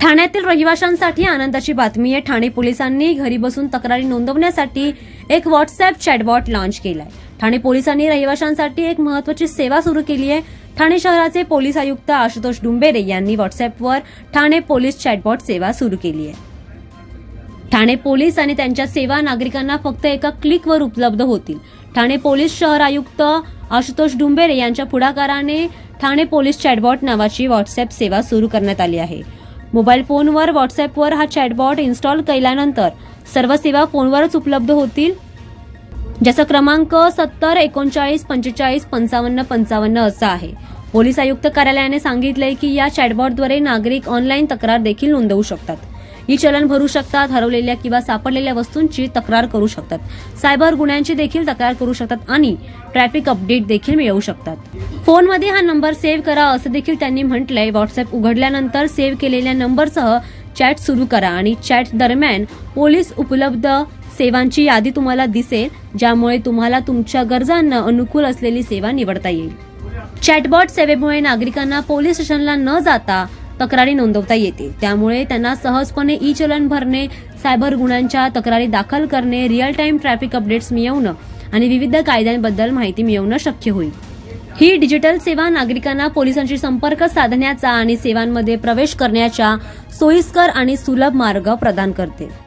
ठाण्यातील रहिवाशांसाठी आनंदाची बातमी आहे। ठाणे पोलिसांनी घरी बसून तक्रारी नोंदवण्यासाठी एक व्हॉट्सअॅप चॅटबॉट लॉन्च केलाय। ठाणे पोलिसांनी रहिवाशांसाठी एक महत्त्वाची सेवा सुरू केली आहे। ठाणे शहराचे पोलीस आयुक्त आशुतोष डुंबेरे यांनी व्हॉट्सअॅपवर ठाणे पोलीस चॅटबॉट सेवा सुरू केली आहे। ठाणे पोलीस आणि त्यांच्या सेवा नागरिकांना फक्त एका क्लिकवर उपलब्ध होतील। ठाणे पोलीस शहर आयुक्त आशुतोष डुंबेरे यांच्या पुढाकाराने ठाणे पोलीस चॅटबॉट नावाची व्हॉट्सअॅप सेवा सुरू करण्यात आली आहे। मोबाईल फोनवर व्हॉट्सअॅपवर हा चॅटबॉट इन्स्टॉल केल्यानंतर सर्व सेवा फोनवरच उपलब्ध होतील, ज्याचा क्रमांक 70 39 45 55 55 असा आहे। पोलीस आयुक्त कार्यालयाने सांगितले की या चॅटबॉटद्वारे नागरिक ऑनलाईन तक्रार देखील नोंदवू शकतात, ई चलन भरू शकतात, हरवलेल्या किंवा सापडलेल्या वस्तूंची तक्रार करू शकतात, सायबर गुन्ह्यांची देखील तक्रार करू शकतात आणि ट्रॅफिक अपडेट देखील मिळवू शकतात। फोनमध्ये हा नंबर सेव्ह करा असं देखील त्यांनी म्हटलंय। व्हॉट्सअॅप उघडल्यानंतर सेव्ह केलेल्या नंबरसह चॅट सुरू करा आणि चॅट दरम्यान पोलीस उपलब्ध सेवांची यादी तुम्हाला दिसेल, ज्यामुळे तुम्हाला तुमच्या गरजांना अनुकूल असलेली सेवा निवडता येईल। चॅटबॉट सेवेमुळे नागरिकांना पोलीस स्टेशनला न जाता तक्रारी नोंदवता येते, त्यामुळे त्यांना सहजपणे ई चलन भरणे, सायबर गुन्ह्यांच्या तक्रारी दाखल करणे, रिअल टाइम ट्रॅफिक अपडेट्स मिळवणं आणि विविध कायद्यांबद्दल माहिती मिळवणं शक्य होईल। ही डिजिटल सेवा नागरिकांना पोलिसांशी संपर्क साधण्याचा आणि सेवांमध्ये प्रवेश करण्याचा सोयीस्कर आणि सुलभ मार्ग प्रदान करते।